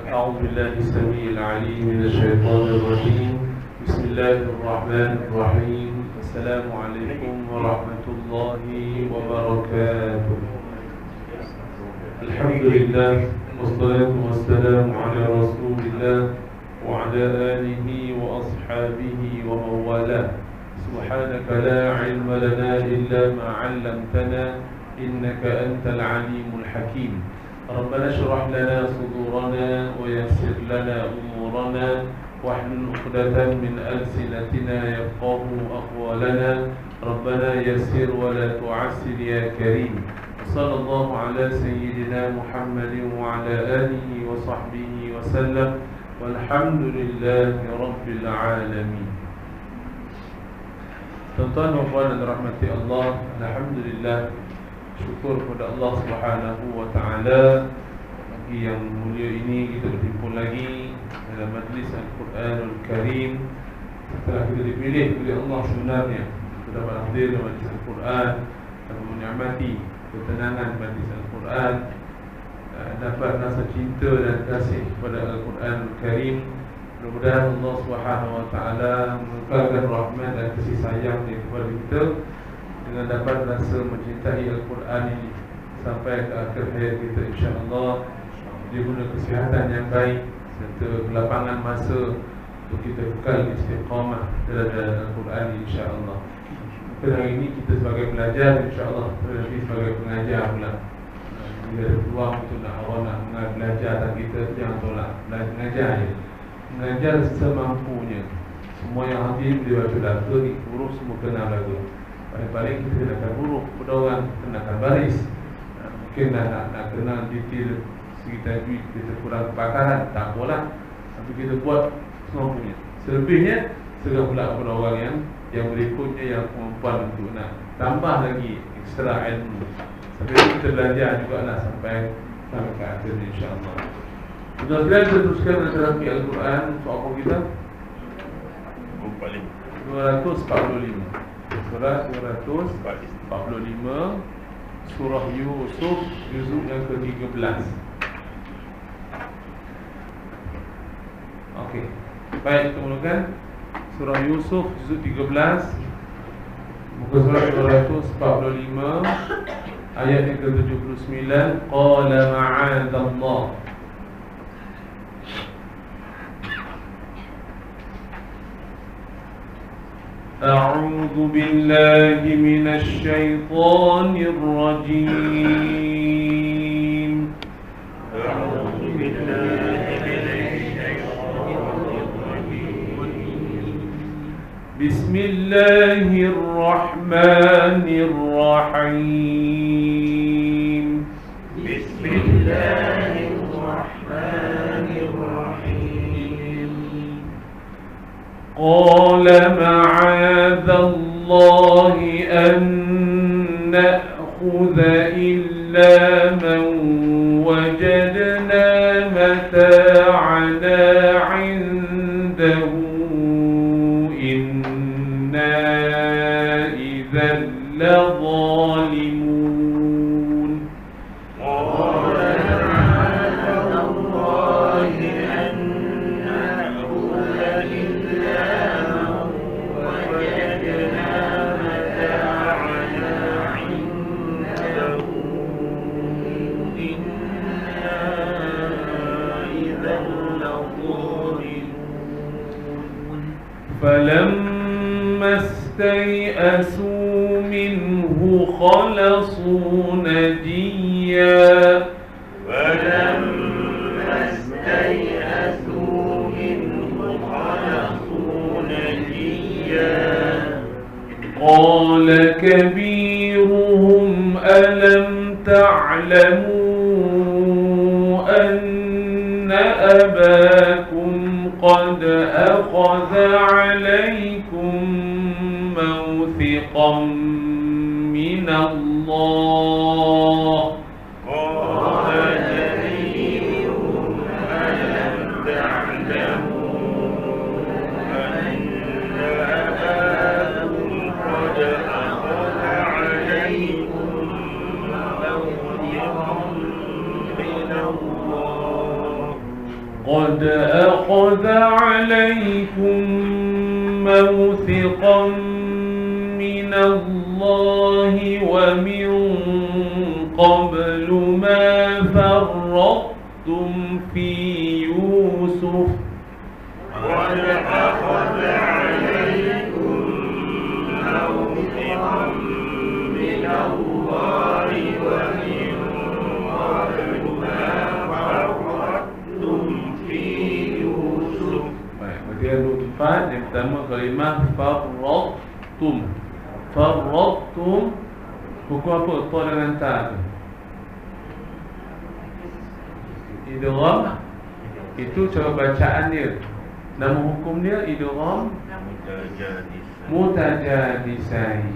أعوذ بالله السميع العليم من الشيطان الرجيم. بسم الله الرحمن الرحيم. السلام عليكم ورحمة الله وبركاته. الحمد لله والصلاة والسلام على رسول الله وعلى آله وأصحابه ومن والاه. سبحانك لا علم لنا إلا ما علمتنا إنك أنت العليم الحكيم. ربنا اشرح لنا صدورنا ويسر لنا أمورنا واحلل عقدة من ألسنتنا يفقه أقوالنا. ربنا يسر ولا تعسر يا كريم. صلى الله على سيدنا محمد وعلى آله وصحبه وسلم والحمد لله رب العالمين. Tuan-tuan dan puan dan rahmati Allah, alhamdulillah, syukur kepada Allah Subhanahu wa taala pagi yang mulia ini kita berhimpun lagi dalam majlis Al-Quranul Karim. Setelah kita dipilih oleh Allah sebenarnya untuk dapat hadir dalam majlis Al-Quran dan menikmati ketenangan majlis Al-Quran, dapat rasa cinta dan kasih kepada Al-Quranul Karim. Mudah-mudahan Allah Subhanahu wa taala mengucapkan rahmat dan kasih sayang kepada kita dengan dapat rasa mencintai Al-Quran ini sampai ke akhir hayat kita, insya-Allah, diberi kesihatan yang baik serta kelapangan masa untuk kita kekal istiqamah dalam Al-Quran ini, insya-Allah. Pada hari ini kita sebagai pelajar, insya-Allah, tetapi sebagai pengajar pula. Bila ada peluang untuk awak nak belajar, dan kita jangan tolak mengajar je. Mengajar semampunya. Semua yang hadir dia baca lagu ni, huruf semua kenal lagu. Paling-paling kita kenakan huruf, pada orang kenakan baris. Mungkin nak kenal detail segi tajwid, kita kurang kepakaran, tak apalah. Tapi kita buat semampunya. Selebihnya serah pula kepada orang yang berikutnya yang kemampuan untuk nak tambah lagi ekstra ilmu. Sampai kita belajar juga lah sampai ke akhir, insya-Allah. Mudah-mudahan kita teruskan terapi Al-Quran. Soal kita 245. Surah 245, Surah Yusuf, juzuk yang ke-13. Okey, baik, kita mulakan Surah Yusuf, juzuk 13, muka surat 245, ayat yang ke-79. Qala ma'adallah. أعوذ بالله من الشيطان الرجيم. أعوذ بالله من الشيطان الرجيم. بسم الله الرحمن الرحيم. بسم الله الرحمن الرحيم. قال معاذ الله أن نأخذ إلا من وجدنا متاعنا عنده إنا إذا لظالمون. فلما استيئسوا منه خلصوا نجيا. قال كبيرهم ألم تعلموا أن أباكم قد أخذ عليكم موثقا من الله. قال كبيرهم ألم تعلموا أن أباكم قد أخذ عليكم موثقا من الله. قد أخذ عليكم موثقا من الله ومن قبل ما فرطتم في يوسف قد أخذ عليكم موثقا من الله ومن قبل ما فرطتم في يوسف. Dia lutfat yang pertama kalimah farrattum. Farrattum hukum apa? Ta dengan ta tu. Idgham itu cara bacaan dia. Nama hukum dia idgham mutajanisain.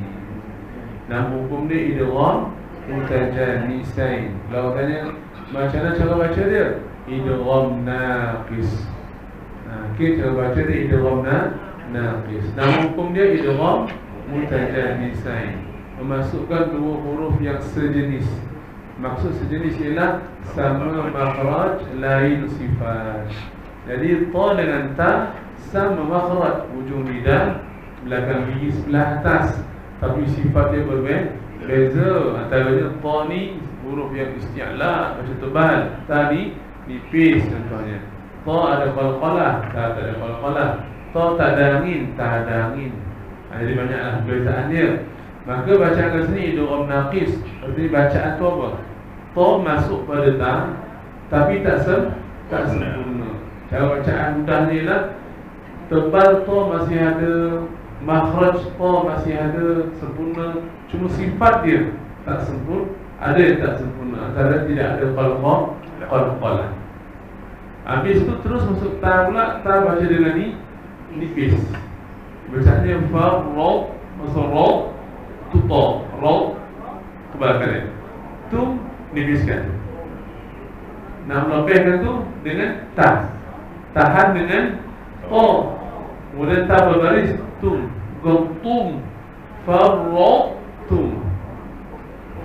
Nama hukum dia idgham mutajanisain. Kalau tanya macam mana cara baca dia? Idgham naqis. Okey, cara baca dia idgham naqis. Nama hukum dia idgham mutajanisain. Memasukkan dua huruf yang sejenis. Maksud sejenis ialah sama makhraj, lain sifat. Jadi ta dengan ta sama makhraj, hujung lidah, belakang gigi sebelah atas, tapi sifat dia berbeza. Antaranya ta ni huruf yang isti'la macam tebal, ta ni nipis contohnya. Ta ada qalqalah, ta tak ada qalqalah. Ta tak ada angin, tak ada angin. Jadi banyaklah perbezaan dia. Maka bacaan kat sini idgham naqis. Artinya bacaan tu apa? Ta masuk pada ta, tapi tak sempurna. Cara bacaan mudah ni lah, tebal ta masih ada, makhraj ta masih ada sempurna, cuma sifat dia tak sempurna, ada yang tak sempurna. Antara tidak ada qalqalah. Habis tu terus masuk ta pula, ta baca dengan nipis. Bacaannya farrat, masuk ra, tu ta, ra tebalkan tu nipiskan. Nak melebihkan tu dengan ta, tahan dengan ta, kemudian ta berbaris tum, tum, farratum,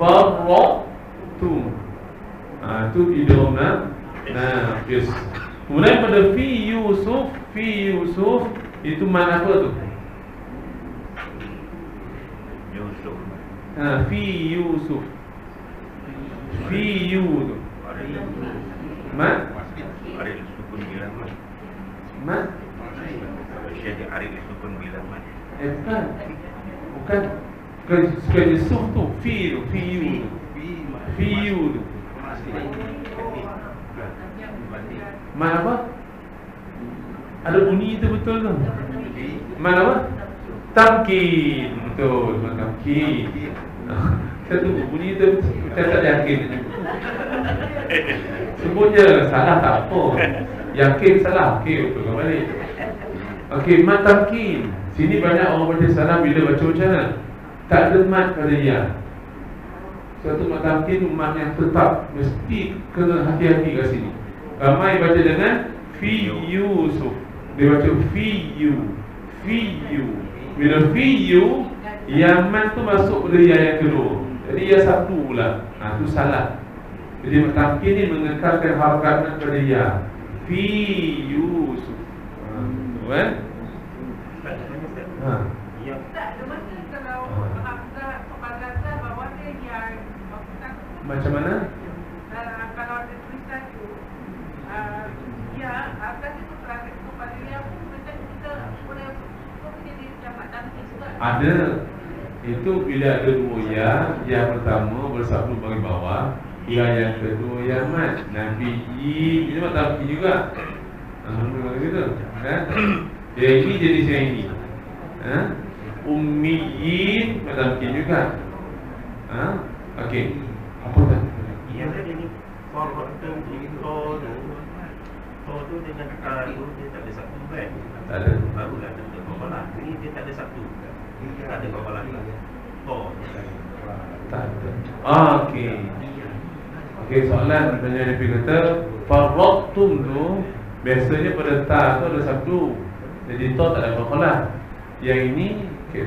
farratum. Itu idgham naqis. Kemudian pada fi Yusuf itu mana apa tu? Yusuf. Fi Yusuf. Fi Yusuf. Arif sukun bilang Man? Syekh Arif sukun bilang man. Bukan. Bukan Yusuf tu, fi tu, fi Yusuf. Fi Yusuf. Man apa? Ada bunyi tu betul tu? Man apa? Tamkin. Betul, man tamkin. Saya tunggu bunyi tu, saya tak yakin. Sebut je, salah tak apa. Yakin salah, okey, betul balik. Okey, mat tamkin. Sini banyak orang baca salah bila baca macam mana? Tak ada mat pada ya. Satu mat tamkin tu mat yang tetap, mesti kena hati-hati kat sini. Ramai baca dengan fi Yusuf. Dia baca fi you. Bila fi you, yang mat tu masuk pada ya yang kedua. Jadi ya satu pula. Itu salah. Jadi tamkin ni mengekalkan harakat pada ya. Fi Yusuf. Kan? Ya. Macam mana? Kalau ada tulisan tu ya, atas itu kerana kepada dia pun macam kita boleh jadi jamak tamkin juga. Ada. Itu bila ada dua ya, yang pertama bersabdu bagi bawah, yang kedua yang mat. Nabi ini mak tamkin juga. Gitu, kan? Yang ini jenis yang ini. Ummiyin mak tamkin juga. Okey. Apa tak? Yang tadi ni forward tu tu dengan ta tu dia tak ada satu kan? Tak ada. Barulah ada qabalah. Ini dia tak ada satu. Tak ada qabalah. Tak ada. Okey. Okey, soalan tanya dia kata farrattum tu biasanya pada ta tu ada sabdu. Jadi ta tak ada qabalah. Yang ini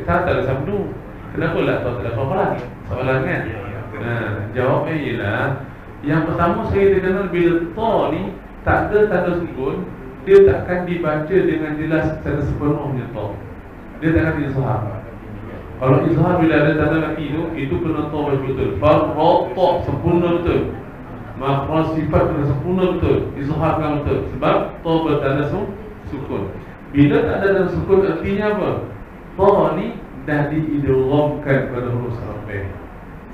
ta tak ada sabdu. Kenapa lah ta tak ada qabalah? Soalan kan? Jawabnya ialah yang pertama saya kenal bila ta ni tak ada tanda sukun, dia takkan dibaca dengan jelas secara sepenuhnya ta. Dia takkan izhar. Kalau izhar bila ada tanda laki itu kena ta betul. Farrata sempurna betul. Makhraj sifat kena sempurna betul. Izhar kan betul. Sebab ta bertanda sukun. Bila tak ada tanda sukun artinya apa? Ta ni dah diidghamkan pada huruf sarfah.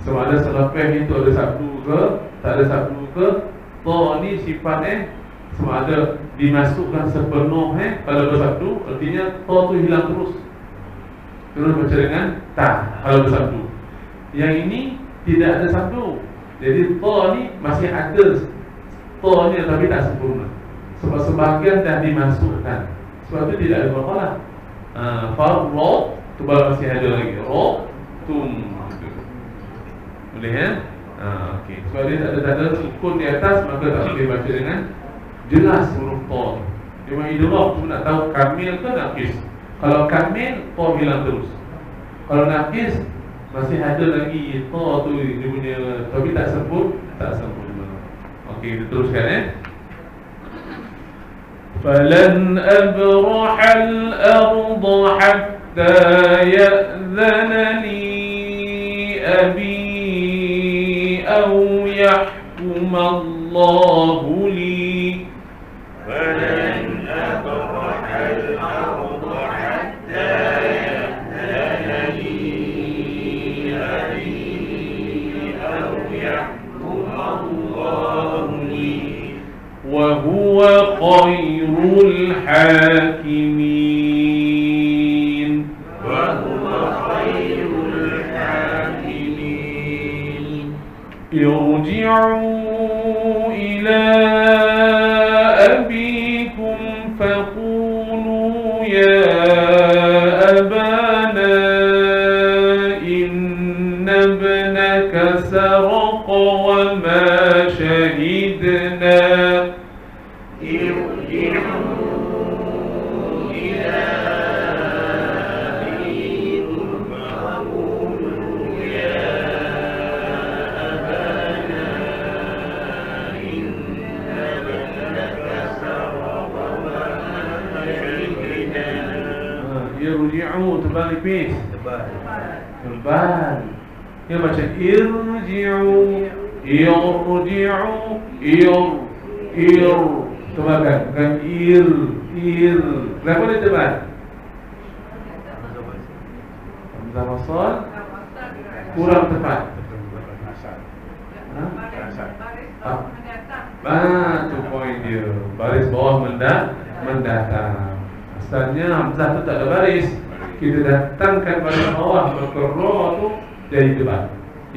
Sama ada sarfah itu ada sabdu ke, tak ada sabdu ke, ta ni sifatnya sama ada dimasukkan sepenuhnya kalau bersabdu, artinya ta tu hilang terus. Terus baca dengan ta kalau bersabdu. Yang ini tidak ada sabdu. Jadi ta ni masih ada ta ni tapi tak sempurna. Sebab sebahagian dah dimasukkan. Sebab itu tidak ada qalalah. Farrat tu baru masih ada lagi. Tum. Boleh ya? Okey. Sebab dia tak ada tanda sukun di atas, maka tak boleh baca dengan jelas huruf ta. Dia memang idgham tu nak tahu kamil ke naqis. Kalau kamil, ta hilang terus. Kalau naqis, masih ada lagi ta tu dia punya, tapi tak sempurna. Okey, kita teruskan فلن أبرح الأرض حتى يأذن لي أبي أو يحكم الله لي فلن أبرح الأرض حتى يأذن لي أبي أو يحكم الله لي وهو خير الحاكمين وهو خير الحاكمين ارجعوا إلى أبيكم فقولوا يا أبانا إن ابنك سرق وما شهدنا Irji'u terbalik bis. Tebal. Dia baca irji'u, irji'u, tebalkan, bukan ir. Kenapa dia tebal? Hamzah wasal kurang tepat. Tu poin dia. Baris bawah mendatang. Asalnya hamzah tu tak ada baris. Kita datangkan baris bawah, maka ra tu jadi tebal.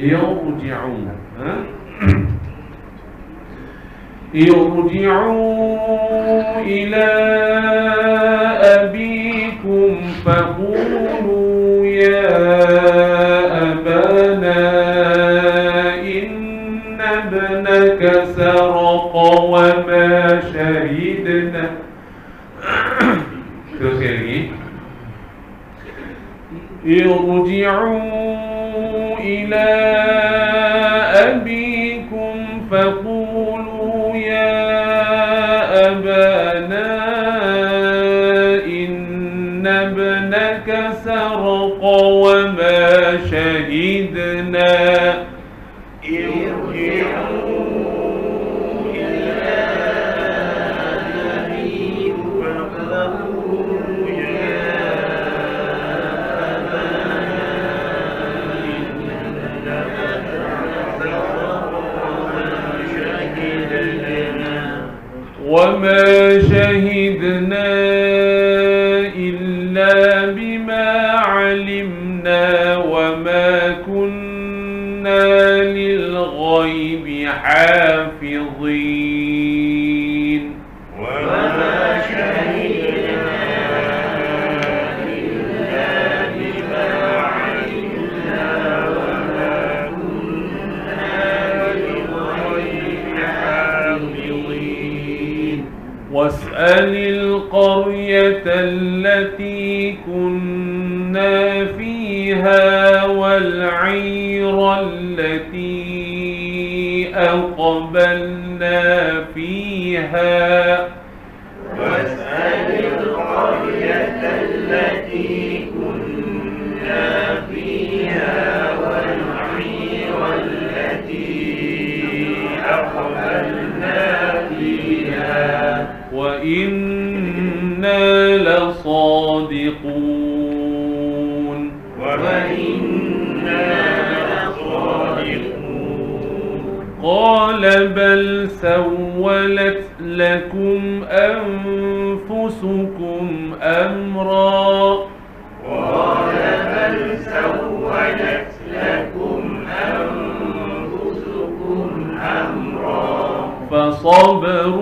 Yarji'u. Irji'u ila abikum faqulu ya abana inna ibnaka saraqa wa ma shahidna. Terus lagi. Irji'u ila abikum faqulu ya abana inna ibnaka saraqa wa ma shahidna. وما شهدنا إلا بما علمنا وما كنا للغيب حافظين. وما شهدنا إلا بما علمنا وما كنا للغيب حافظين. واسأل القرية التي كنا فيها والعير التي أقبلنا فيها واسأل القرية التي كنا فيها والعير التي أقبلنا فيها وإنا لصادقون وإنا لصادقون قال بل سولت لكم أنفسكم أمرا قال بل سولت لكم أنفسكم أمرا فصبر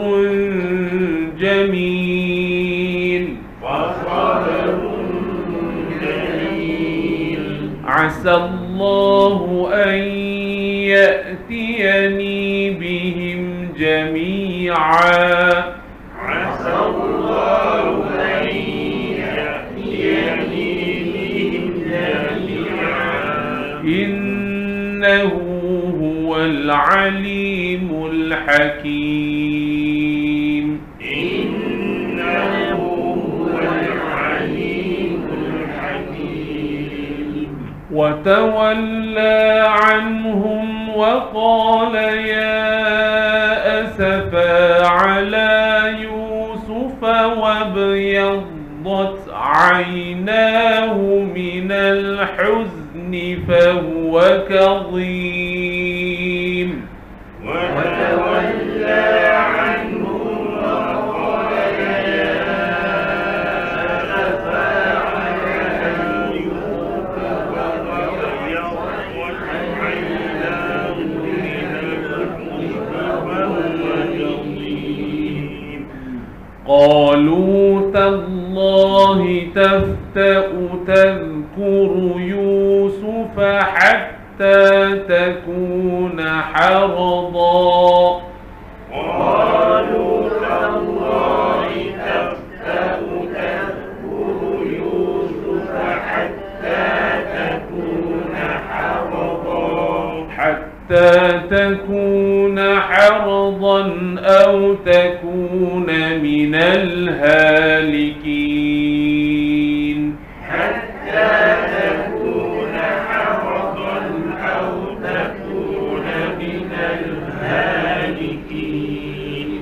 جميل فصبر جميل عسى الله أن يأتيني بهم جميعا عسى الله أن يأتيني بهم جميعا إنه هو العليم الحكيم إنه هو العليم الحكيم وتولى عنهم وقال يا أسفا على يوسف وابيضت عيناه من الحزن فهو كظيم وتولى عنهم وقال يا أسفا على يوسف وابيضت عيناه من الحزن فهو كظيم قالوا تالله تفتأ تذكر يوسف حتى تكون حرضا قالوا تالله تفتأ تذكر يوسف حتى تكون حرضا أو تكون من الهالكين حتى تكون حرضا أو تكون من الهالكين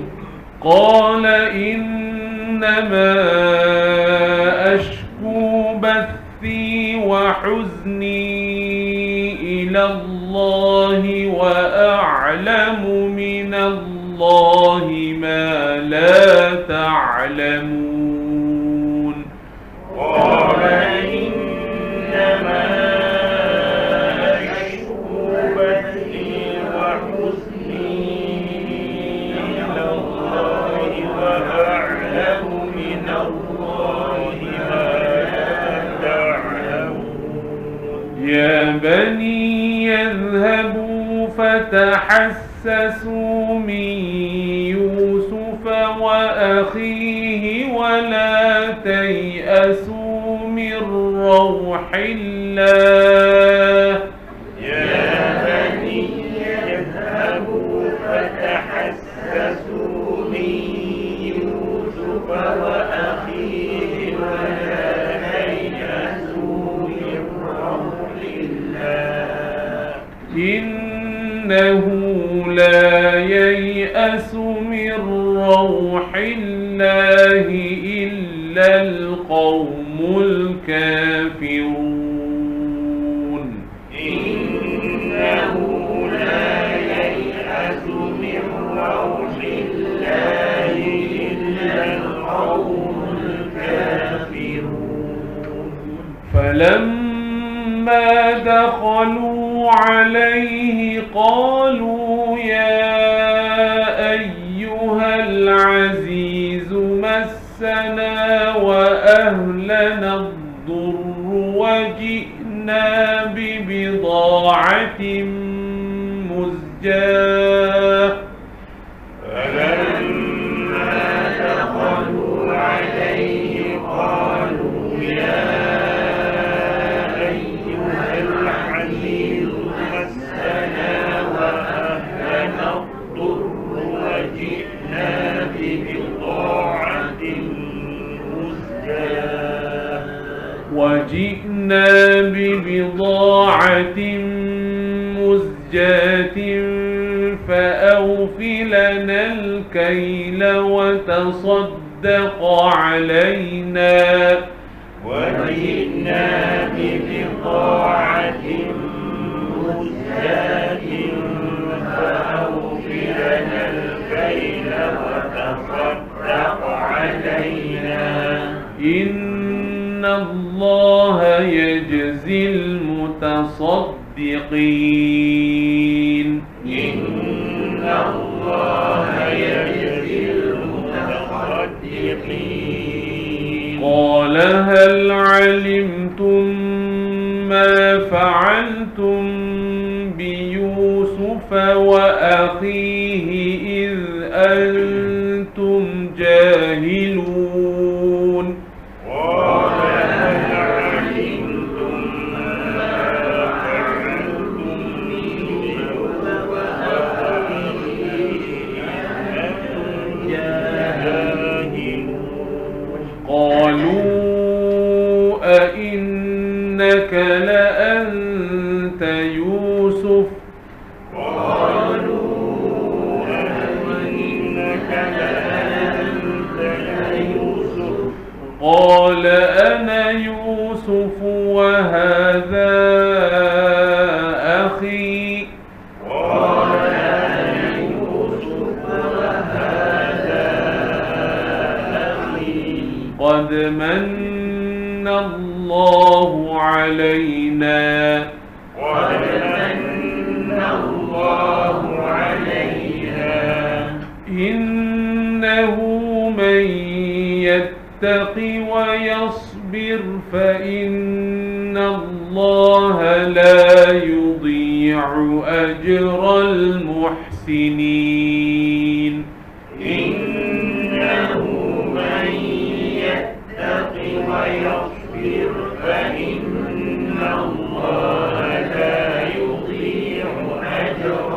قال إنما أشكو بثي وحزني إلى الله وأعلم من الله ما لا تعلمون قال إنما أشكو بثي وحزني إلى الله وأعلم من الله ما لا تعلمون يا بني يذهبوا فتحسسوا من يوسف وأخيه ولا تيأسوا من روح الله يا بني يذهبوا فتحسسوا من يوسف وأخيه ولا تيأسوا من روح الله إنه لا ييأس من روح الله إلا القوم الكافرون إنه لا ييأس من روح الله إلا القوم الكافرون فلما دخلوا عليه قالوا يا أيها العزيز مسنا وأهلنا الضر وجئنا ببضاعة مزجاة فلما دخلوا عليه قالوا يا أيها العزيز مسنا وأهلنا الضر وجئنا وجئنا ببضاعة مزجاة فأوف لنا الكيل وتصدق علينا وجئنا ببضاعة مزجاة فأوف لنا الكيل وتصدق علينا إن الله يجزي المتصدقين إن الله يجزي المتصدقين قال هل علمتم ما فعلتم بيوسف وأخيه إذ أنتم جاهلون قال هل علمتم ما فعلتم بيوسف وأخيه أنتم جاهلون قالوا أئنك لأنت يوسف قالوا أئنك لأنت يوسف قال أنا يوسف وهذا أخي قال أنا يوسف وهذا أخي قد من الله علينا قد من الله علينا إنه من يتق ويصبر فإن الله لا يضيع أجر المحسنين إنه من يتق ويصبر فإن الله لا يضيع أجر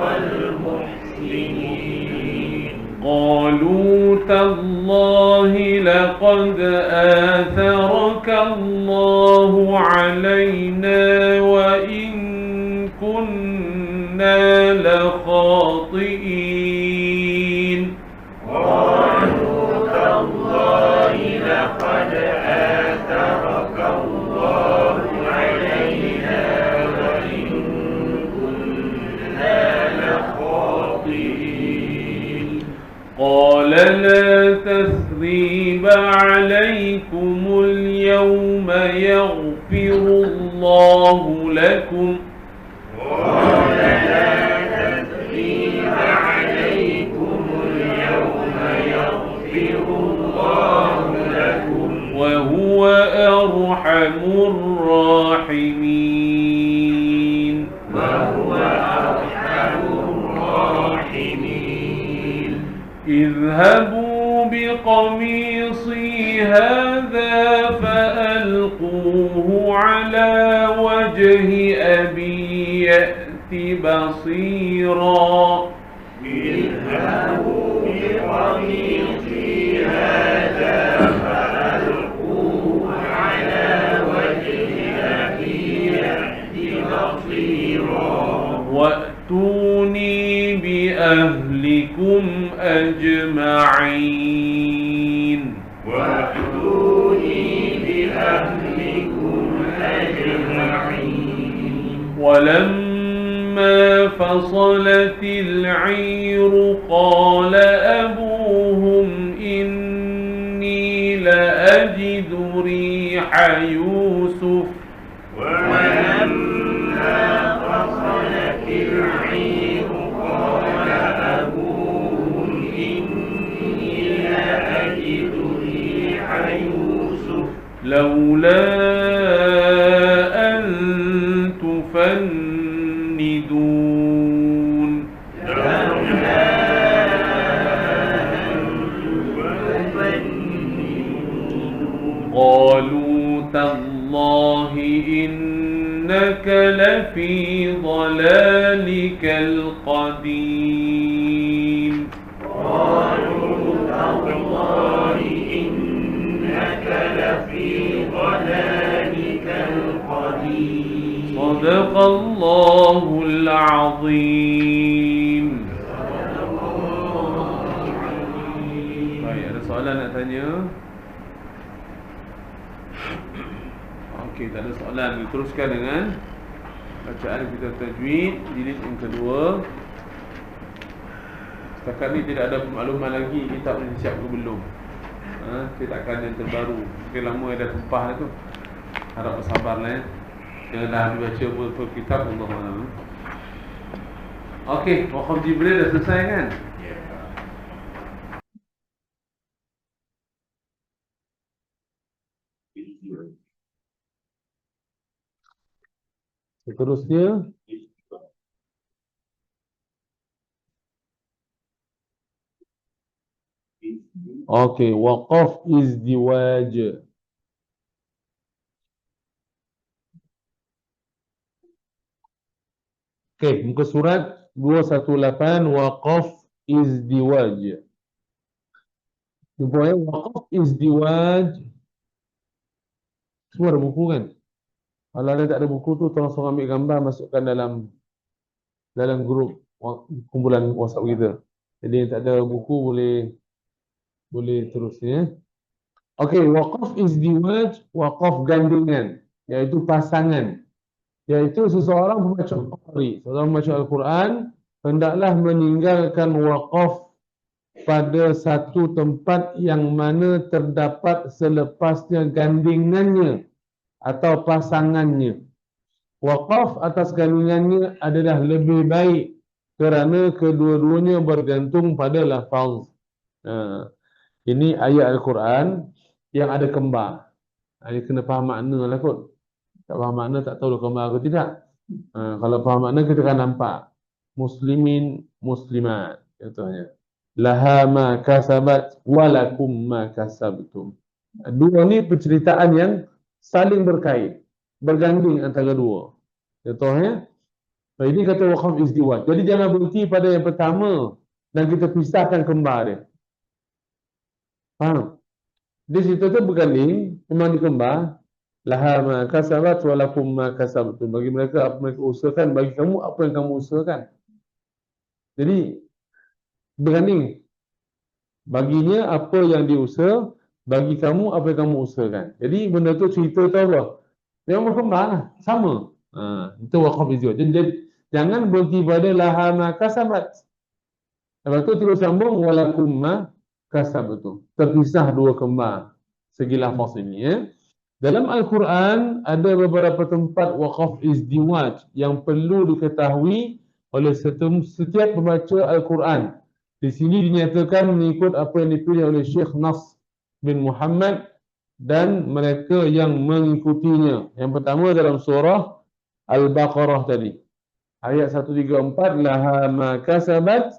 المحسنين قالوا تالله لقد آثرك الله علينا وإن كنا لخاطئين قالوا تالله لقد آثرك الله علينا وإن كنا لخاطئين قال لا تثريب عليكم اليوم يغفر الله لكم قال لا تثريب عليكم اليوم يغفر الله لكم وهو أرحم الراحمين وهو أرحم الراحمين اذهبوا بقميصي هذا فألقوه على وجه أبي يأت بصيرا اذهبوا بقميصي هذا فألقوه على وجه أبي يأت بصيرا وأتوني بأهلكم أجمعين وأتوني بأهلكم أجمعين ولما فصلت العير قال أبوهم إني لأجد ريح يوسف ولما فصلت العير قال أبوهم إني لأجد ريح يوسف لولا أن تفندون لولا أن تفندون قالوا تالله إنك لفي ضلالك القديم قالوا تالله إنك لفي ضلالك Ada soalan nak tanya? Okey, tak ada soalan. Diteruskan dengan bacaan kita tajwid jilid yang kedua. Setakat ni tidak ada makluman lagi kitab ni siap ke belum. Cetakan yang terbaru. Mungkin lama dah tumpah dah tu. Harap bersabarlah ya. Jangan dah dibaca full kitab, Allah Alam. Okey, Waqaf Jibril dah selesai kan? Seterusnya okey, waqaf izdiwaj. Okey, muka surat 218 waqaf izdiwaj. Jumpa ya, waqaf izdiwaj. Semua ada buku kan? Kalau ada tak ada buku tu, tolong seorang ambil gambar, masukkan dalam grup kumpulan WhatsApp kita. Jadi yang tak ada buku boleh terusnya. Okey, waqaf izdiwaj, waqaf gandingan, iaitu pasangan. Iaitu seseorang pembaca Al-Qur'an, seseorang pembaca Al-Quran hendaklah meninggalkan waqaf pada satu tempat yang mana terdapat selepasnya gandingannya atau pasangannya. Waqaf atas gandingannya adalah lebih baik kerana kedua-duanya bergantung pada lafaz. Ini ayat Al-Quran yang ada kembar. Ini kena faham makna lah kot. Tak faham makna tak tahu kembar ke tidak. Kalau faham makna kita akan nampak. Muslimin, muslimat. Contohnya. Laha ma kasabat walakum ma kasabtum. Dua ni penceritaan yang saling berkait, berganding antara dua. Contohnya, ini kata waqaf izdiwaj. Jadi jangan berhenti pada yang pertama dan kita pisahkan kembar dia. Faham? Di situ tu berganding, memang dikembar. Laha ma kasabat walakum ma kasabtum. Bagi mereka apa mereka usahakan, bagi kamu apa yang kamu usahakan. Jadi berganding. Baginya apa yang diusaha, bagi kamu apa yang kamu usahakan. Jadi benda tu cerita tu apa? Dia berkembang lah. Sama. Itu waqaf izdiwaj. Jadi jangan berhenti pada laha ma kasabat. Lepas tu terus sambung walakum ma kasabtum. Terpisah dua kembar segi lafaz ini ya. Dalam Al-Quran ada beberapa tempat waqaf izdiwaj yang perlu diketahui oleh setiap pembaca Al-Quran. Di sini dinyatakan mengikut apa yang dipilih oleh Syekh Nas bin Muhammad dan mereka yang mengikutinya. Yang pertama dalam surah Al-Baqarah tadi. Ayat 134, laha ma kasabat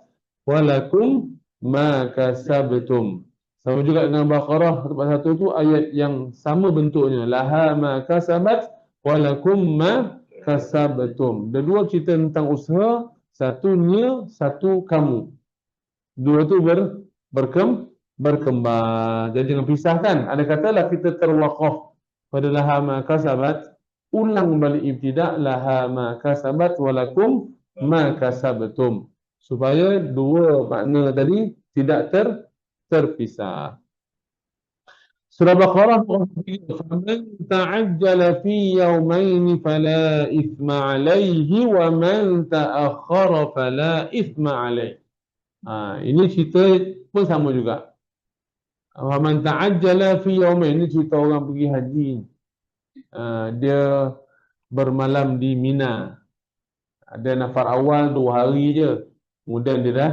walakum ma kasabtum. Sama juga dengan Baqarah tempat satu tu ayat yang sama bentuknya. Laha ma kasabat walakum ma kasabtum. Dua cerita tentang usaha, satunya satu kamu. Dua tu berkembang. Jadi jangan pisahkan. Ada katalah kita terwaqaf pada laha ma kasabat, ulang balik ibtidak laha ma kasabat walakum ma kasabtum. Supaya dua makna tadi tidak terpisah. Surah Baqarah faman ta'ajjala fi yawmayn fala ithma alayhi wa man ta'akhkhara fala ithma alayhi. Ini cerita pun sama juga. Faman ta'ajjala fi yawmayn, ini cerita orang pergi haji. Dia bermalam di Mina. Ada nafar awal 2 hari je. Kemudian dia dah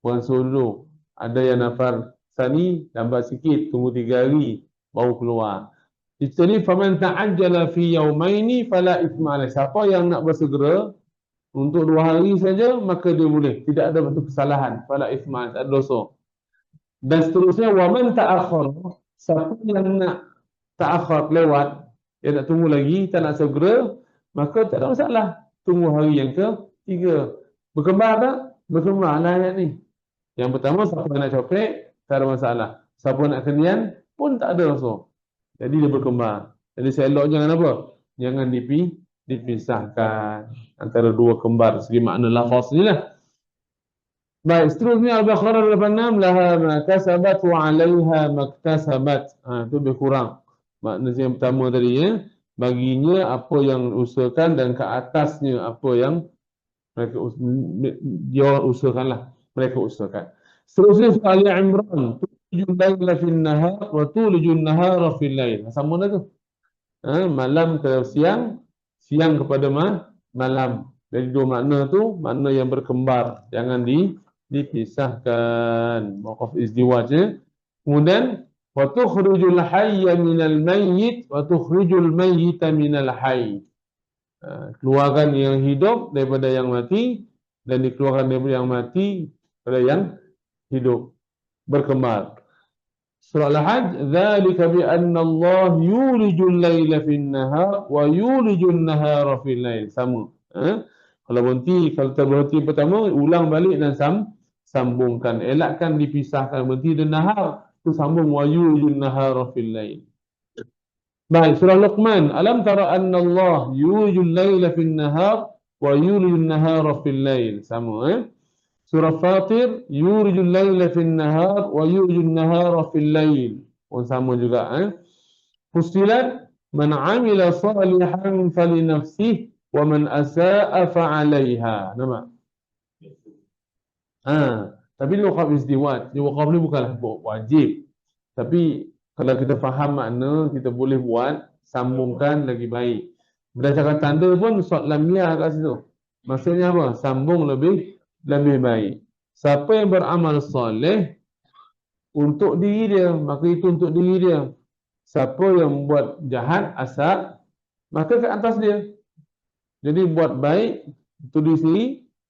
beransur dulu. Ada yang nafar sani, lambat sikit, tunggu 3 hari baru keluar. Jadi faman ta'ajjala fi yawmaini fala ithma alayhi. Siapa yang nak bersegera untuk 2 hari saja, maka dia boleh. Tidak ada bentuk kesalahan. Fala ithma, tak ada dosa. Dan seterusnya wa man ta'akhkhara, siapa yang nak ta'akhkhar lewat, dia nak tunggu lagi, tak nak segera, maka tak ada masalah. Tunggu hari yang ke-3. Berkembang tak? Berkembang lah ayat ni. Yang pertama, siapa nak copek, tak ada masalah. Siapa nak kenian, pun tak ada dosa. Jadi dia berkembang. Jadi selok jangan apa? Jangan dipisahkan antara dua kembar. Segi makna lafaz ni lah. Baik, seterusnya Al-Baqarah 86, laha ma kasabat wa 'alaiha maktasabat. Itu lebih kurang. Maknanya yang pertama tadi ya, baginya apa yang usahakan dan ke atasnya apa yang mereka dia usahakanlah, mereka usahakan. Seterusnya surah Ali Imran, tulijul laila fil nahar wa tulijul nahara fil lail. Sama dah tu. Malam ke siang, siang kepada malam. Jadi dua makna tu, makna yang berkembar, jangan dipisahkan. Waqaf izdiwaj ya. Kemudian wa tukhrijul hayya minal mayyit wa tukhrijul mayyita minal hayy. Keluarkan yang hidup daripada yang mati dan dikeluarkan daripada yang mati pada yang hidup, berkembar. Surah Al-Hajj, dzalika bi anna Allah yulijul laila fin nahar wa yulijul nahara fil lail. Sama. Kalau berhenti pertama, ulang balik dan sambungkan. Elakkan dipisahkan, berhenti dan nahar, tu sambung wa yulijul nahara fil lail. Baik, surah Luqman, alam tara anna Allah yulijul laila fin nahar wa yulijul nahara fil lail. Sama. Surah Fatir, yulijul laila fin nahar wa yulijul nahara fil lail. Pun sama juga. Fussilat, man amila salihan fali nafsih wa man asa'a fa'alaiha. Nampak? Tapi waqaf izdiwaj. Waqaf ni bukanlah wajib. Tapi kalau kita faham makna, kita boleh buat, sambungkan lagi baik. Berdasarkan tanda pun sod lamiyah kat situ. Maksudnya apa? Sambung lebih baik. Siapa yang beramal soleh untuk diri dia, maka itu untuk diri dia. Siapa yang buat jahat, asap, maka ke atas dia. Jadi buat baik untuk diri sendiri,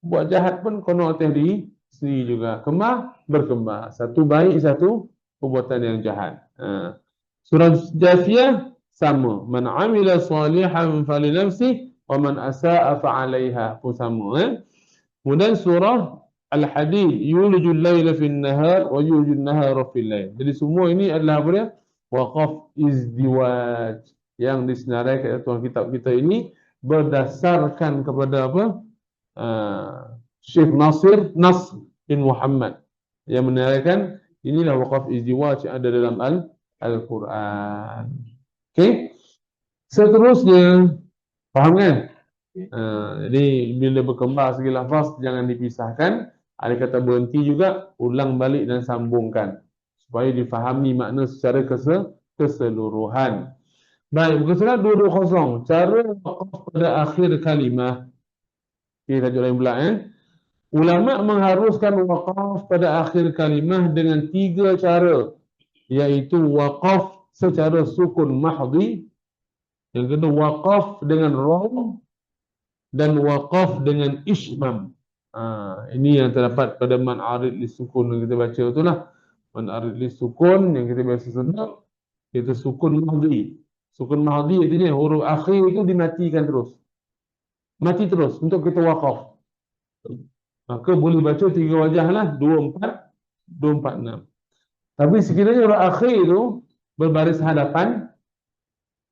buat jahat pun kono atas diri sendiri juga. Kemah berkembang. Satu baik, satu perbuatan yang jahat. Surah Jathiyah sama. Man amila salihan fali nafsih wa man asa'a fa'alaiha. Pun sama. Kemudian surah Al-Hadid, yulijul laila fin nahar wa yulijul nahara fil lail. Jadi semua ini adalah apa dia? Waqaf izdiwaj yang disenaraikan tuan kitab kita ini berdasarkan kepada apa? Syekh Nas bin Muhammad yang menaraikan inilah waqaf izdiwaj yang ada dalam Al-Quran. Okey. Seterusnya, faham kan? Jadi bila berkembang segi lafaz jangan dipisahkan. Ada kata berhenti juga, ulang balik dan sambungkan supaya difahami makna secara keseluruhan. Baik, buku surat 220. Cara waqaf pada akhir kalimah. Okey, tajuk lain pula Ulama mengharuskan waqaf pada akhir kalimah dengan 3 cara, iaitu waqaf secara sukun mahdhi, yang kedua waqaf dengan rom, dan waqaf dengan ismam. Ini yang terdapat pada man arid li sukun yang kita baca itulah. Man arid li sukun yang kita biasa sebut itu sukun mahdhi. Sukun mahdhi artinya huruf akhir itu dimatikan terus. Mati terus untuk kita waqaf. Maka boleh baca 3 wajah lah, 24, 246. Tapi sekiranya huruf akhir itu berbaris hadapan,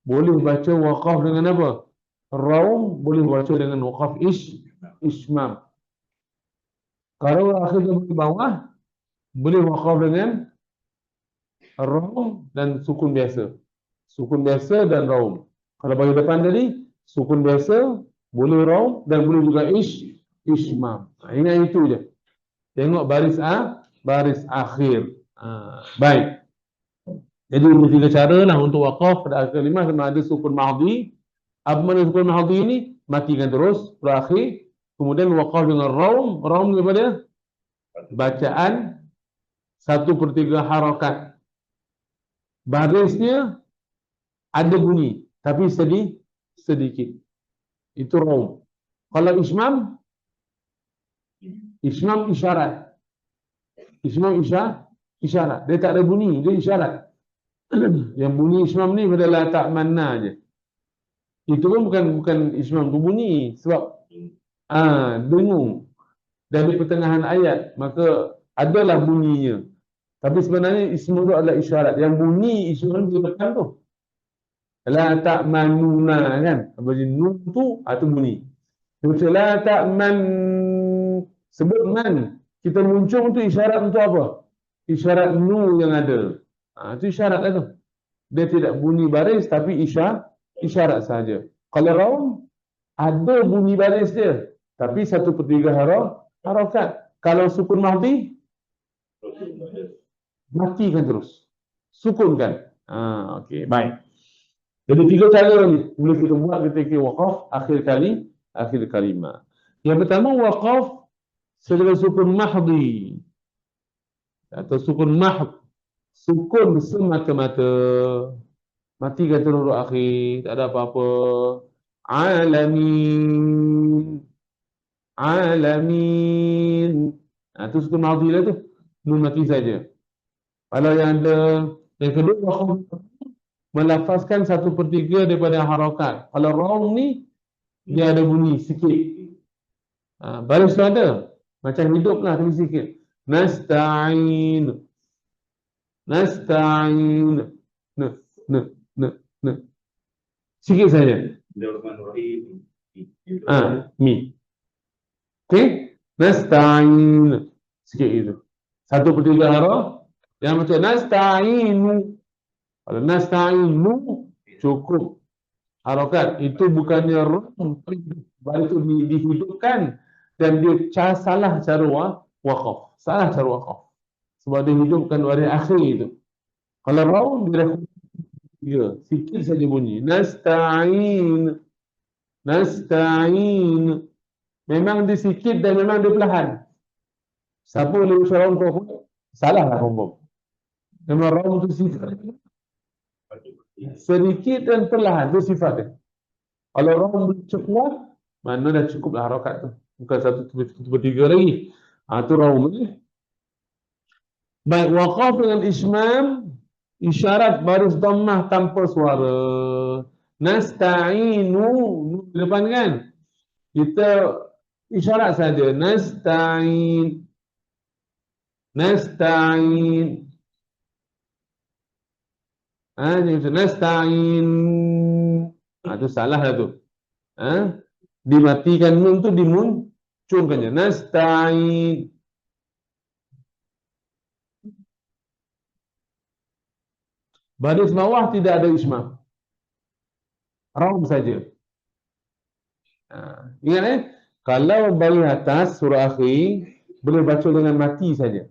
boleh baca waqaf dengan apa? Raum, boleh baca dengan waqaf ismam. Kalau akhir di bawah, boleh waqaf dengan raum dan sukun biasa. Sukun biasa dan raum. Kalau bagi depan tadi, sukun biasa, boleh raum dan boleh juga ismam. Ingat itu je. Tengok baris akhir. Baik. Jadi ada 3 cara lah untuk waqaf pada akhir kalimah. Sama ada sukun mahdhi. Apa makna sukun mahdhi ini? Matikan terus berakhir. Kemudian waqaf dengan raum. Raum daripada bacaan 1/3 harakat. Barisnya ada bunyi, tapi sedikit. Itu raum. Kalau ismam isyarat. Ismam isyarat. Dia tak ada bunyi, dia isyarat. Yang bunyi ismam ni pada la ta'manna je. Itu pun bukan ismam tu bunyi sebab dengung dari pertengahan ayat, maka adalah bunyinya. Tapi sebenarnya ismam tu adalah isyarat. Yang bunyi ismam di depan tu. La ta'manuna kan. Apa je nun tu atau bunyi. Sebab la ta'man sebut man Kita muncung tu isyarat untuk apa? Isyarat nu yang ada. Itu isyarat lah tu. Dia tidak bunyi baris tapi isyarat saja. Kalau raum ada bunyi baris dia, tapi 1/3 harakat. Kalau sukun mahdi, matikan terus. Sukunkan. Okey, baik. Jadi 3 cara ni boleh kita buat ketika waqaf akhir kalimah. Yang pertama waqaf sebagai sukun mahdi atau sukun mahd. Sukun semata-mata. Matikan terus huruf akhir, tak ada apa-apa. Alamin. Alamin. Itu sukun mahdi lah tu. Nun mati saja. Kalau yang ada yang kedua waqaf melafazkan 1/3 daripada harakat. Kalau raum ni dia ada bunyi sikit. Baris tu ada. Macam hidup lah tapi sikit. Nasta'in. Nasta'in. Sikit saja. Mi. Okey. Nasta'in. Sikit itu. 1/3 haraf. Yang macam nasta'inu. Kalau nasta'inu cukup harakat. Itu bukannya rum. Baris itu dihidupkan dan dia salah cara waqaf. Salah cara waqaf. Sebab dia hidupkan baris akhir itu. Kalau raum dia dah sikit saja bunyi. Nasta'in. Nasta'in. Memang dia sikit dan memang dia perlahan. Siapa boleh usaha raum kau? Salah lah raum. Memang raum itu sifat. Sedikit dan perlahan itu sifat dia. Kalau raum cukup, mana dah cukup lah harakat tu. Bukan 1/3 lagi. Itu raum ni. Baik, waqaf dengan ismam, isyarat baris dhammah tanpa suara. Nasta'inu, di depan kan? Kita isyarat saja. Nasta'in. Nasta'in. Nasta'in. Itu salah lah tu. Dimatikan nun tu dimunculkannya. Nasta'in. Baris bawah tidak ada ismam. Raum saja. Ingat kalau baris atas surah akhir boleh baca dengan mati saja.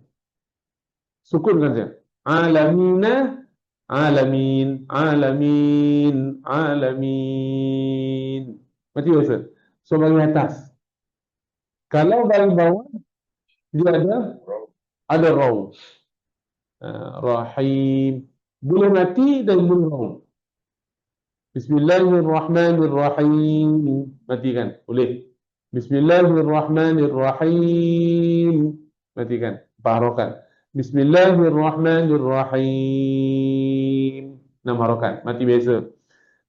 Sukunkan saja. Alamina, alamin, alamin, alamin. Mati Ustaz. So baris atas. Kalau baris bawah dia ada raum. Rahim. Boleh mati dan boleh raum. Bismillahirrahmanirrahim. Matikan. Boleh. Bismillahirrahmanirrahim. Matikan. 4 harakat. Bismillahirrahmanirrahim. 6 harakat. Mati biasa.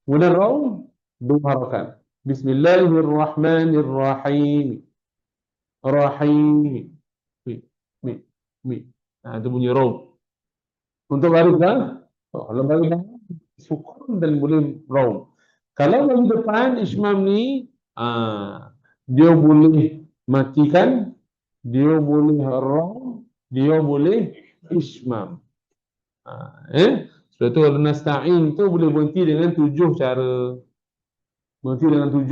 Kemudian raum 2 harakat. Bismillahirrahmanirrahim. Rahim. Mi. Itu bunyi raum. Untuk baris kalau baris sukun dan boleh raum. Kalau bagi depan ismam ni dia boleh matikan, dia boleh raum, dia boleh ismam. Sebab tu kalau nasta'in tu boleh berhenti dengan 7 cara. Berhenti dengan 7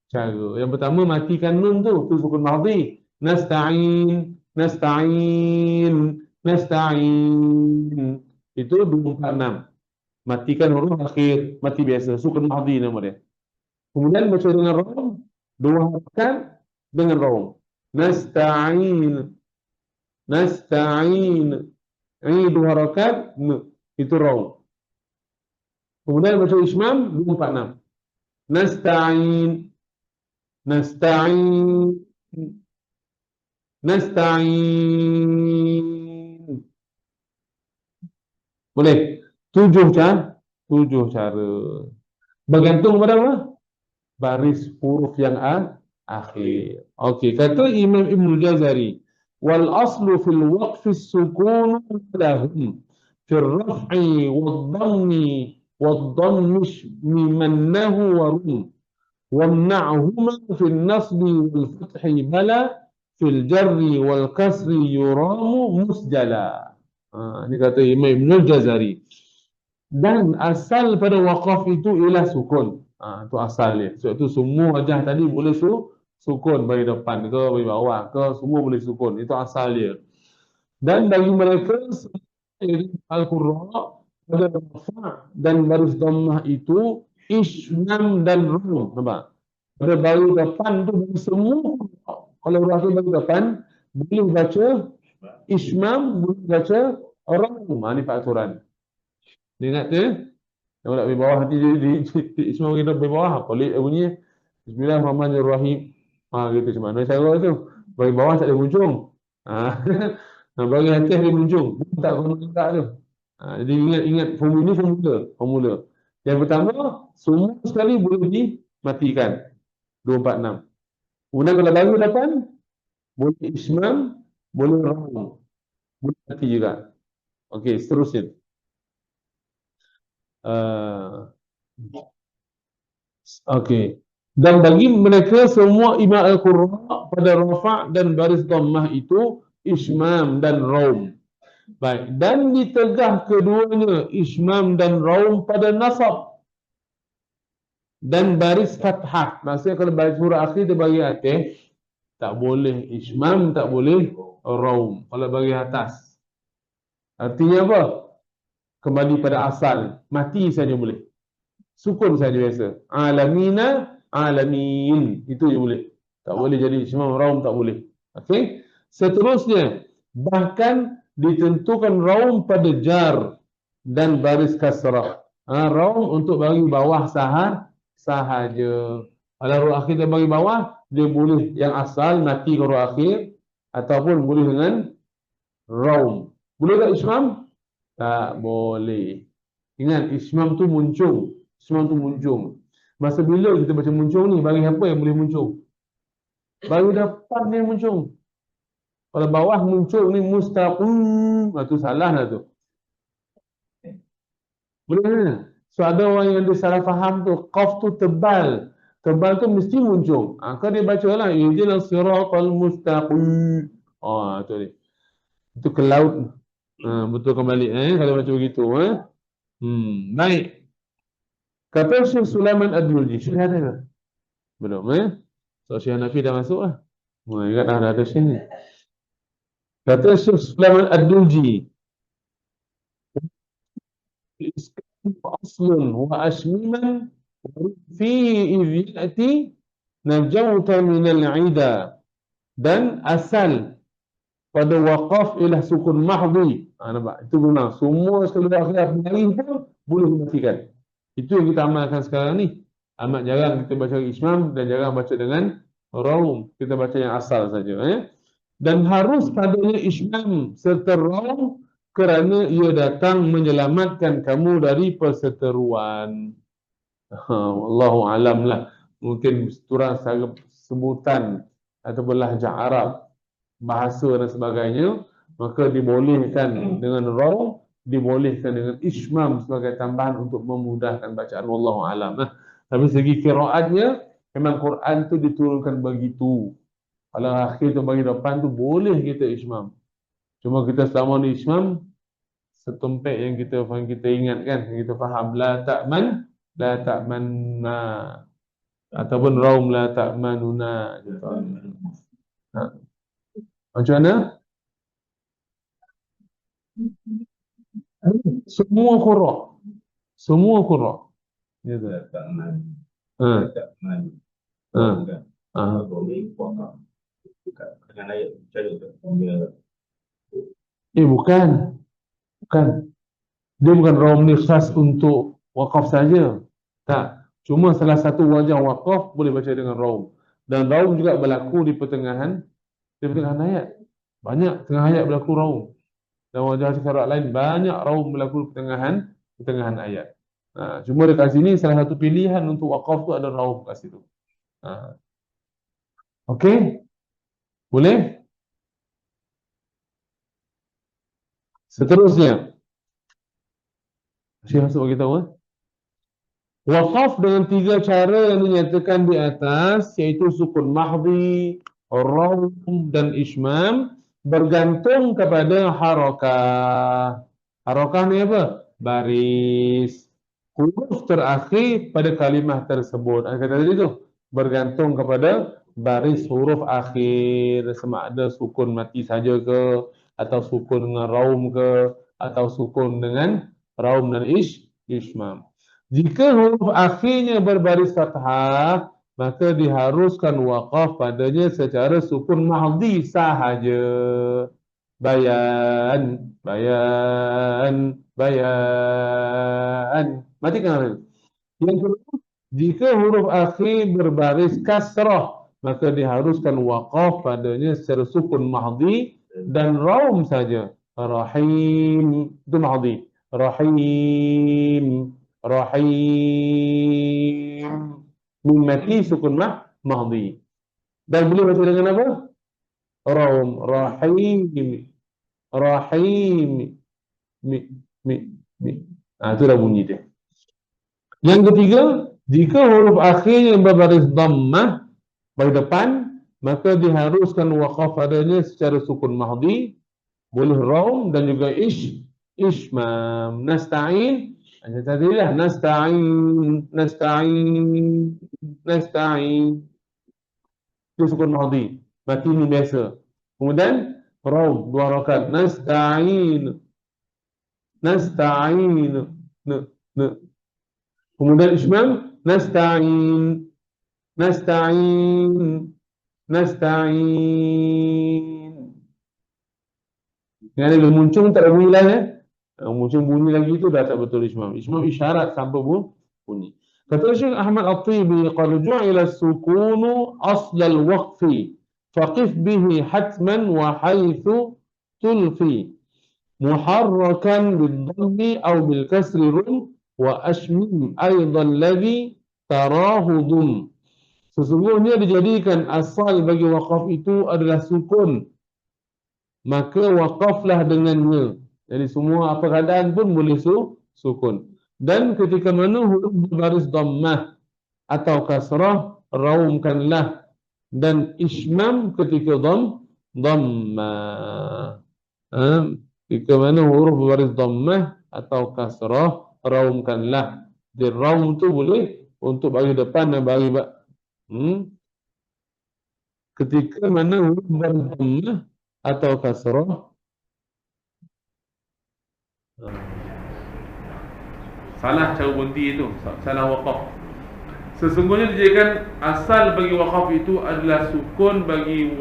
cara. Yang pertama matikan nun tu sukun madhi. Nasta'in, nasta'in, nasta'in. Itu 246. Matikan huruf akhir, mati biasa, sukun madhi nama dia. Kemudian baca dengan raum, 2 harakat dengan raum. Nasta'in. Nasta'in. Ini 2 harakat, itu raum. Kemudian baca ismam 246. Nasta'in. Nasta'in. Nasta'in. Boleh. 7 cara. Bergantung pada apa? Baris huruf yang akhir. Okey, kata Imam Ibn Jazari, wal aslu fil waqfi as-sukun lahum fil raf'i wad-dhammi wad-dhammi mimannahu wa rum wamna'huma fil nasbi wal fathi bala fil jarri wal kasri yuramu musjala. Ini kata Imam Ibnul Jazari. Dan asal pada waqaf itu ialah sukun. Itu asal dia. Sebab itu semua wajah tadi boleh sukun bagi depan ke bagi bawah ke, semua boleh sukun. Itu asal dia. Dan bagi mereka Al-Qurra pada rafa' dan baris dhammah itu isnam dan rum. Nampak? Pada baris depan tu bagi semua. Kalau rafa' bagi depan boleh baca ismam, boleh baca rum. Ini peraturan. Dia ingat tu? Yang nak pergi bawah nanti di ismam kita pergi bawah. Pelik bunyi Bismillahirrahmanirrahim. Gitu macam mana cara tu? Bagi bawah tak ada muncung. Bagi atas dia muncung. Tak kena tak tu. Jadi ingat formula. Yang pertama, semua sekali boleh dimatikan. 246. Kemudian kalau bagi depan, boleh ismam, boleh ram. Boleh mati juga. Okey, seterusnya. Okey. Dan bagi mereka semua imam al-qurra pada rafa' dan baris dhammah itu ismam dan raum. Baik, dan ditegah keduanya ismam dan raum pada nasab dan baris fathah. Maksudnya kalau baris huruf akhir dia bagi atas tak boleh ismam, tak boleh raum. Kalau bagi atas artinya apa? Kembali pada asal, mati saja boleh. Sukun saja biasa. Alamina, alamin. Itu je boleh. Tak boleh jadi ismam, raum tak boleh. Okey. Seterusnya, bahkan ditentukan raum pada jar dan baris kasrah. Raum untuk bagi bawah sahaja. Kalau huruf akhir dia bagi bawah, dia boleh yang asal mati ke huruf akhir ataupun boleh dengan raum. Boleh tak ismam? Tak boleh. Ingat, ismam tu muncung. Ismam tu muncung. Masa bila kita baca muncung ni, bagi apa yang boleh muncung? Bagi depan dia muncung. Kalau bawah muncung ni mustaqim, itu salah lah tu. Boleh tak? So ada orang yang dia salah faham tu, qaf tu tebal. Tebal tu mesti muncung. Kalau dia baca lah, ihdinas siratal mustaqim. Itu dia. Itu ke laut. Betul kembali kalau baca begitu. Baik. Kata Syekh Sulaiman Ad-Dulji, Syekh ada ke? Belum So Syekh Hanafi dah masuk lah. Ingat dah ada Syekh ni. Kata Syekh Sulaiman Ad-Dulji, aslun wa ashmiman fi idhyati najawta minal ida. Dan asal pada waqaf ialah sukun mahdhi. Nampak? Itu guna. Semua sekali akhir penari pun boleh dimatikan. Itu yang kita amalkan sekarang ni. Amat jarang kita baca ismam dan jarang baca dengan raum. Kita baca yang asal saja. Dan harus padanya ismam serta raum kerana ia datang menyelamatkan kamu dari perseteruan. Wallahu alam lah. Mungkin turang sebutan ataupun lahjah Arab, bahasa dan sebagainya, maka dibolehkan dengan raum, dibolehkan dengan ismam sebagai tambahan untuk memudahkan bacaan. Wallahu alam. Tapi segi qiraatnya memang Quran tu diturunkan begitu. Kalau akhir tu bagi depan tu boleh kita ismam. Cuma kita selama ni ismam setumpek yang kita ingat kan, yang kita faham la ta'manna ataupun raum la ta'manuna gitu. Macam mana? Semua qurra. Ya tu. Dengan ayat percaya tu. Bukan. Dia bukan raum ni khas untuk waqaf saja. Tak. Cuma salah satu wajah waqaf boleh baca dengan raum. Dan raum juga berlaku di pertengahan ayat. Banyak tengah ayat berlaku raum. Dan wajah qiraat lain banyak raum berlaku di pertengahan ayat. Cuma dekat sini salah satu pilihan untuk waqaf tu ada raum kat situ. Okey? Boleh? Seterusnya. Syekh masuk bagi tahu. Waqaf dengan 3 cara yang dinyatakan di atas, iaitu sukun mahdhi, Raum dan ismam bergantung kepada harakah. Harakah ni apa? Baris. Huruf terakhir pada kalimah tersebut. Kata tadi tu, bergantung kepada baris huruf akhir. Sama ada sukun mati saja ke, atau sukun dengan raum ke, atau sukun dengan raum dan ismam. Jika huruf akhirnya berbaris fathah, maka diharuskan waqaf padanya secara sukun mahdi sahaja. Bayan, bayan, bayan. Matikan. Yang kedua, jika huruf akhir berbaris kasrah, maka diharuskan waqaf padanya secara sukun mahdi dan raum saja. Rahim, itu mahdi. Rahim, rahim. Mim mati sukun mahdi. Dan boleh baca dengan apa? Raum, rahim, rahim, mi. Itu dah bunyi dia. Yang ketiga, jika huruf akhirnya berbaris dhammah bagi depan, maka diharuskan waqaf padanya secara sukun mahdi, boleh raum dan juga ismam. Nasta'in, tadilah nasta'in, nasta'in, nasta'in. Itu sukun mahdi, mati ni biasa. Kemudian raum, 2 rakaat. Nasta'in, nasta'in, kemudian ismam, nasta'in, nasta'in, nasta'in. Yang ada muncul tak ada bunyi lah ya. Muncul bunyi lagi itu dah tak betul ismam. Ismam isyarat sampai bunyi. Kata Syekh Ahmad At-Tibi, qala ju'ila as-sukunu asla al-waqfi faqif bihi hatman wa haythu tulfi muharrakan bid-dhammi aw bil-kasri rum wa ashmim aidan alladhi tarahu dum. Sesungguhnya dijadikan asal bagi waqaf itu adalah sukun, maka waqaflah dengannya. Jadi semua apa keadaan pun boleh sukun. Dan ketika mana huruf berbaris dhammah atau kasrah, raumkanlah. Dan ismam ketika dhammah. Ketika mana huruf berbaris dhammah atau kasrah, raumkanlah. Jadi raum tu boleh untuk bagi depan dan bagi ketika mana huruf berbaris dhammah atau kasrah. Salah cara berhenti itu, salah waqaf. Sesungguhnya dijadikan asal bagi waqaf itu adalah sukun bagi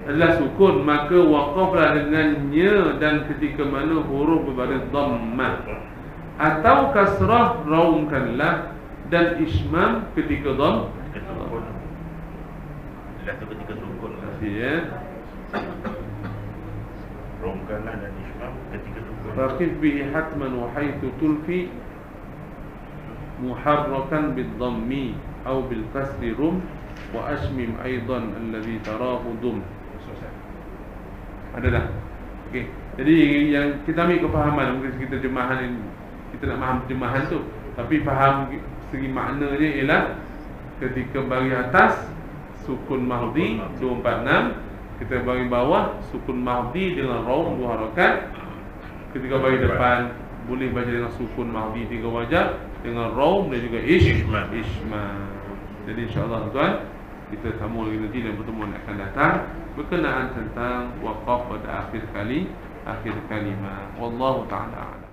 adalah sukun, maka waqaflah dengannya. Dan ketika mana huruf berbaris dhammah atau kasrah, raumkanlah. Dan ismam ketika dhammah. Ketika sukun ya. Raumkanlah dan ismam ketika sukun. Faqif bihi hatman wa haythu tulfi muharrakan bid-dhammi aw bil-kasri rum wa ashmim aidan alladhi tarahu dum. Adalah. Okey. Jadi yang kita ambil kefahaman, mungkin kita terjemahan ini, kita nak faham terjemahan tu, tapi faham segi makna dia ialah ketika bagi atas sukun mahdi 246, kita bagi bawah sukun mahdi dengan raum 2 harakat. Ketika bagi depan boleh baca dengan sukun mahdi 3 wajah dengan raum dan juga ismam. Jadi insya-Allah tuan, kita sambung lagi nanti dalam pertemuan akan datang berkenaan tentang waqaf pada akhir kalimah. Wallahu ta'ala a'lam.